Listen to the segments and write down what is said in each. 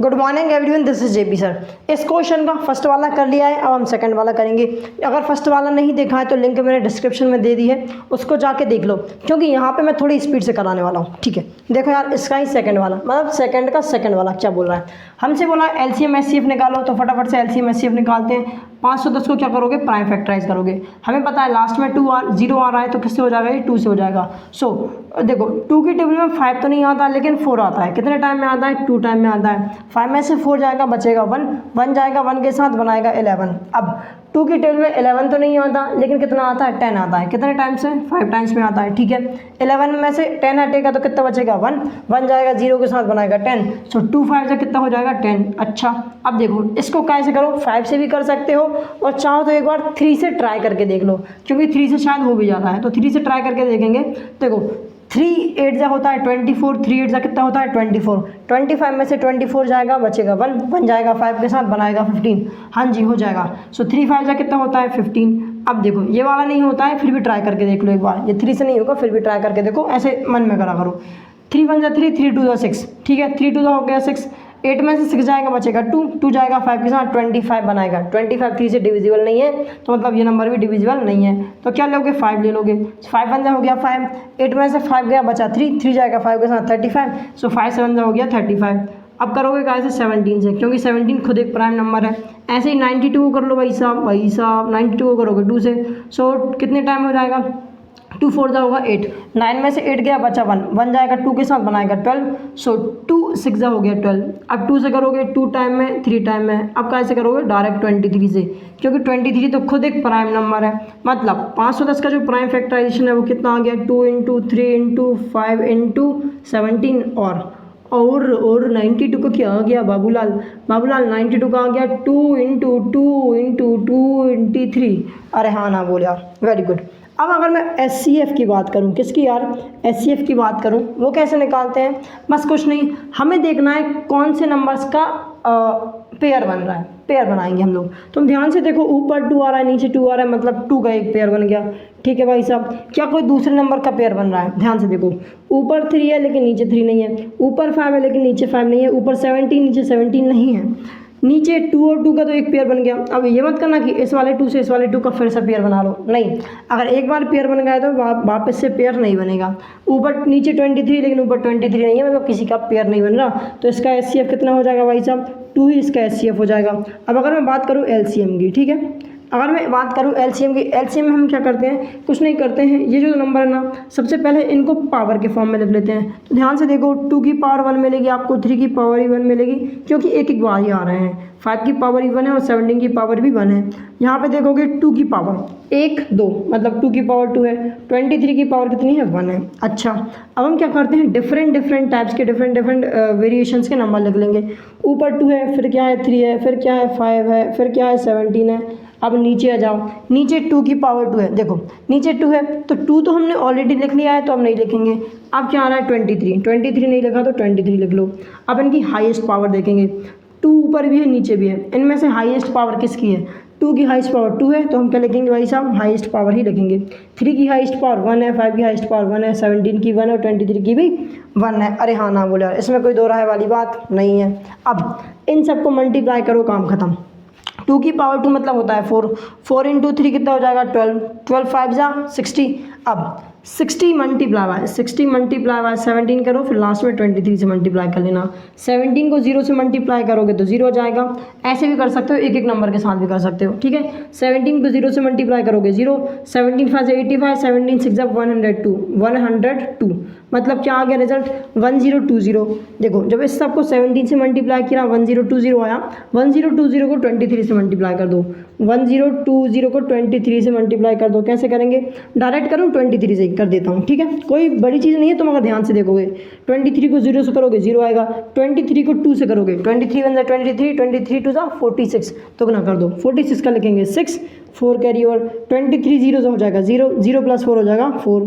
Good morning everyone, this is JP sir. इस question का first वाला कर लिया है, अब हम सेकंड वाला करेंगे। अगर फर्स्ट वाला नहीं देखा है तो लिंक मैंने डिस्क्रिप्शन में दे दी है, उसको जाके देख लो, क्योंकि यहाँ पे मैं थोड़ी स्पीड से कराने वाला हूँ। ठीक है, देखो यार, इसका ही सेकंड वाला, मतलब सेकंड का सेकंड वाला क्या बोल रहा है, हमसे बोला एलसीएम एचसीएफ निकालो, तो फटाफट से एलसीएम एचसीएफ निकालते हैं। 510 को क्या करोगे, प्राइम फैक्टराइज करोगे। हमें पता है लास्ट में 0 आ रहा है, तो किससे हो जाएगा, ये 2 से हो जाएगा। सो देखो 2 की टेबल में 5 तो नहीं आता, लेकिन 4 आता है। कितने टाइम में आता है, 2 टाइम में आता है। 5 में से 4 जाएगा, बचेगा 1 जाएगा, 1 के साथ बनाएगा 11। अब 2 की टेबल में 11 तो नहीं आता, लेकिन कितना आता है, 10 आता है। कितने टाइम से, 5 टाइम्स में आता है। ठीक है, 11 में से 10 हटेगा तो कितना बचेगा, 1 जाएगा, 0 के साथ बनाएगा 10। सो 2 5 से कितना हो जाएगा, 10। अच्छा, अब देखो इसको कैसे करो, 5 से भी कर सकते हो, और चाहो तो एक बार 3 से ट्राई करके देख लो, क्योंकि 3 से शायद हो भी जाता है, तो 3 से ट्राई करके देखेंगे। देखो 3 8 जा होता है 24, 3 8 जा कितना होता है 24। 25 में से 24 जाएगा, बचेगा 1 जाएगा, 5 के साथ बनाएगा 15। हाँ जी, हो जाएगा। सो 3 5 जा कितना होता है 15। अब देखो ये वाला नहीं होता है, फिर भी ट्राई करके देख लो एक बार। ये 3 से नहीं होगा, फिर भी ट्राई करके देखो, ऐसे मन में करा करो। 3 1 जा 3, 3 2 जा 6। ठीक है, 3 2 जा हो गया 6। 8 में से 6 जाएगा, बचेगा 2 जाएगा, 5 के साथ 25 बनाएगा। 25 3 से डिविजिबल नहीं है, तो मतलब ये नंबर भी डिविजिबल नहीं है। तो क्या लोगे, 5 ले लोगे। 5 1 जा हो गया 5, 8 में से 5 गया, बचा 3 जाएगा, 5 के साथ 35। सो 5 7 जा हो गया 35। अब करोगे कैसे, 17 से, क्योंकि 17 खुद एक प्राइम नंबर है। ऐसे ही 92 को कर लो भाई साहब 92 को करोगे 2 से। सो कितने टाइम हो जाएगा, 2 4 जा होगा 8। 9 में से 8 गया, बचा 1 जाएगा, 2 के साथ बनाएगा 12। सो 2 6 जा हो गया 12। अब 2 से करोगे 2 टाइम में, 3 टाइम में। अब कैसे करोगे, डायरेक्ट 23 से, क्योंकि 23 तो खुद एक प्राइम नंबर है। मतलब 510 का जो प्राइम फैक्टराइजेशन है वो कितना आ गया, 2 × 3 × 5 × 17। और 92 को क्या आ गया, बाबूलाल 92 का आ गया 2 × 2 × 2 × 3। अरे हाँ ना बोल यार, वेरी गुड। अब अगर मैं एचसीएफ की बात करूं, किसकी यार, एचसीएफ की बात करूं, वो कैसे निकालते हैं, बस कुछ नहीं, हमें देखना है कौन से नंबर्स का पेयर बन रहा है। पेयर बनाएंगे हम लोग। तुम ध्यान से देखो, ऊपर 2 आ रहा है, नीचे 2 आ रहा है, मतलब 2 का एक पेयर बन गया। ठीक है भाई साहब, क्या कोई दूसरे नंबर का पेयर बन रहा है, ध्यान से देखो। ऊपर 3 है लेकिन नीचे 3 नहीं है, ऊपर 5 है लेकिन नीचे 5 नहीं है, ऊपर 17 नीचे 17 नहीं है, नीचे 2 और 2 का तो एक पेयर बन गया। अब ये मत करना कि इस वाले 2 से इस वाले 2 का फिर से पेयर बना लो, नहीं। अगर एक बार पेयर बन गया तो वापस से पेयर नहीं बनेगा। ऊपर नीचे 23 लेकिन ऊपर 23 नहीं है, मतलब किसी का पेयर नहीं बन रहा, तो इसका एचसीएफ कितना हो जाएगा भाई साहब, 2 ही इसका एचसीएफ हो जाएगा। अब अगर मैं बात करूँ एलसीएम की, ठीक है, अगर मैं बात करूँ एलसीएम की, एलसीएम में हम क्या करते हैं, कुछ नहीं करते हैं। ये जो नंबर है ना, सबसे पहले इनको पावर के फॉर्म में लिख लेते हैं। तो ध्यान से देखो, 2 की पावर 1 मिलेगी आपको, 3 की पावर भी 1 मिलेगी, क्योंकि एक बार ही आ रहे हैं। 5 की पावर भी 1 है और 17 की पावर भी 1 है। यहाँ पे देखोगे 2 की पावर 1 2, मतलब 2 की पावर 2 है। 23 की पावर कितनी है, 1 है। अच्छा, अब हम क्या करते हैं, डिफरेंट टाइप्स के डिफरेंट वेरिएशंस के नंबर लिख लेंगे। ऊपर 2 है, फिर क्या है 3 है, फिर क्या है 5 है, फिर क्या है 17 है। अब नीचे आ जाओ, नीचे 2 की पावर 2 है, देखो नीचे 2 है, तो 2 तो हमने ऑलरेडी लिख लिया है, तो अब नहीं लिखेंगे। अब क्या आ रहा है 23 नहीं लिखा तो 23 लिख लो। अब इनकी हाईएस्ट पावर देखेंगे, 2 ऊपर भी है नीचे भी है, इनमें से हाईएस्ट पावर किसकी है, 2 की हाईएस्ट पावर 2 है, तो हम क्या लिखेंगे भाई साहब, हाईएस्ट पावर ही लिखेंगे। 3 की हाईएस्ट पावर 1 है, 5 की हाईएस्ट पावर 1 है, 17 की 1 है और 23 की भी 1 है। अरे हाँ ना बोले यार, इसमें कोई दो राय वाली बात नहीं है। अब इन सबको मल्टीप्लाई करो, काम खत्म। 2 की पावर 2 मतलब होता है 4 × 3 कितना हो जाएगा 12 5 जा 60। अब 60 मल्टीप्लाई 17 करो, फिर लास्ट में 23 से मल्टीप्लाई कर लेना। 17 को 0 से मल्टीप्लाई करोगे तो 0 हो जाएगा। ऐसे भी कर सकते हो, एक एक नंबर के साथ भी कर सकते हो। ठीक है, 17 को 0 से मल्टीप्लाई करोगे 0, 17 5 85, 17 6 102, मतलब क्या आ गया रिजल्ट, 1020। देखो जब इस सबको 17 से मल्टीप्लाई किया 1020 आया, 1020 को 23 से मल्टीप्लाई कर दो, 1020 को 23 से मल्टीप्लाई कर दो। कैसे करेंगे, डायरेक्ट करूँ 23 से कर देता हूँ। ठीक है, कोई बड़ी चीज़ नहीं है, तुम अगर ध्यान से देखोगे 23 को 0 से करोगे 0 आएगा, 23 को 2 से करोगे 23 1 23, 23 2 46, तो ना कर दो 46 का लिखेंगे 6, 4 कैरी ओवर, 23 0 से हो जाएगा 0, 0 + 4 हो जाएगा 4,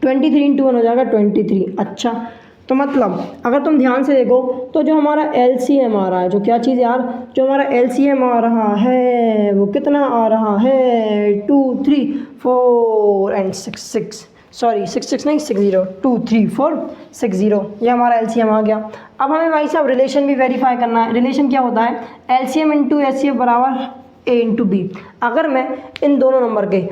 23 × 1 हो जाएगा 23। अच्छा, तो मतलब अगर तुम ध्यान से देखो तो जो हमारा एलसीएम आ रहा है, जो क्या चीज़ यार, जो हमारा एलसीएम आ रहा है वो कितना आ रहा है, 2 3 4 एंड 6 6। सॉरी 6 नहीं 60, 2 3 4 60, ये हमारा एलसीएम आ गया। अब हमें भाई साहब रिलेशन भी वेरीफाई करना है। रिलेशन क्या होता है, एलसीएम इंटू एचसीएफ बराबर ए इंटू बी। अगर मैं इन दोनों नंबर के,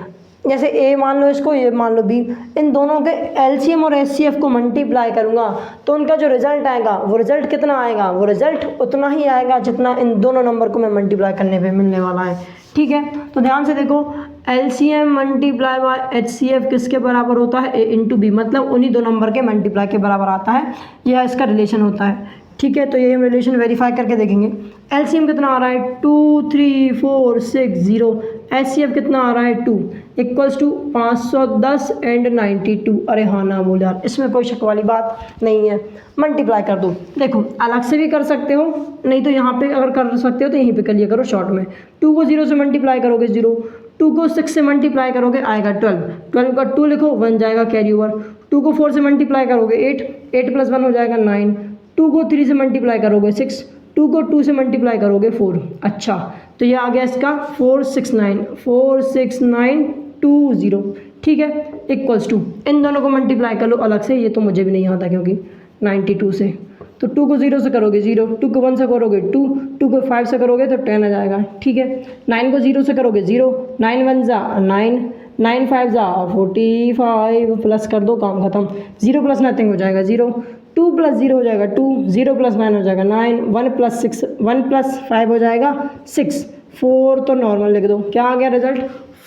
जैसे ए मान लो इसको, ये मान लो बी, इन दोनों के एलसीएम और एचसीएफ को मल्टीप्लाई करूँगा तो उनका जो रिजल्ट आएगा वो रिजल्ट कितना आएगा, वो रिजल्ट उतना ही आएगा जितना इन दोनों नंबर को मैं मल्टीप्लाई करने पे मिलने वाला है। ठीक है, तो ध्यान से देखो, एलसीएम मल्टीप्लाई बाय एचसीएफ किसके बराबर होता है, ए इंटू बी, मतलब उन्हीं दो नंबर के मल्टीप्लाई के बराबर आता है, यह इसका रिलेशन होता है। ठीक है, तो ये हम रिलेशन वेरीफाई करके देखेंगे। एलसीएम कितना आ रहा है 2 3 4 6 0, एचसीएफ कितना आ रहा है 2 इक्वल्स टू 510 एंड 92। अरे हाँ ना बोल यार, इसमें कोई शक वाली बात नहीं है, मल्टीप्लाई कर दो। देखो अलग से भी कर सकते हो, नहीं तो यहाँ पे अगर कर सकते हो तो यहीं पे कर लिया करो शॉर्ट में। 2 को 0 से मल्टीप्लाई करोगे 0, 2 को 6 से मल्टीप्लाई करोगे आएगा 12, 12 का 2 लिखो 1 जाएगा कैरी ओवर, 2 को 4 से मल्टीप्लाई करोगे 8, 8 प्लस 1 हो जाएगा 9, 2 को 3 से मल्टीप्लाई करोगे 6, 2 को 2 से मल्टीप्लाई करोगे 4। अच्छा, तो ये आ गया इसका 46920। ठीक है, इक्वल्स टू, इन दोनों को मल्टीप्लाई कर लो अलग से, ये तो मुझे भी नहीं आता क्योंकि 92 से, तो 2 को 0 से करोगे 0, 2 को 1 से करोगे 2, 2 को 5 से करोगे तो 10 आ जाएगा। ठीक है, 9 को 0 से करोगे 0, 9 1 जा 9, 9 5 जा 45, प्लस कर दो काम खत्म, 0 प्लस नथिंग हो जाएगा 0, 2 प्लस 0 हो जाएगा 2, 0 प्लस 9 हो जाएगा 9, 1 प्लस 6, 1 प्लस 5 हो जाएगा 6, 4 तो नॉर्मल लिख दो। क्या आ गया रिजल्ट,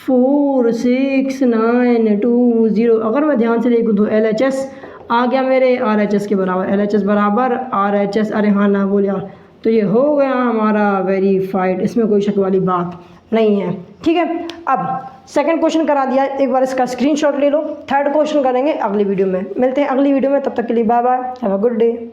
46920। अगर मैं ध्यान से देखूँ तो LHS आ गया मेरे RHS के बराबर, LHS बराबर RHS। अरे हाँ ना बोल यार, तो ये हो गया हमारा वेरीफाइड, इसमें कोई शक वाली बात नहीं है। ठीक है, अब सेकंड क्वेश्चन करा दिया, एक बार इसका स्क्रीनशॉट ले लो। थर्ड क्वेश्चन करेंगे अगली वीडियो में, मिलते हैं अगली वीडियो में, तब तक के लिए bye bye, have a good day.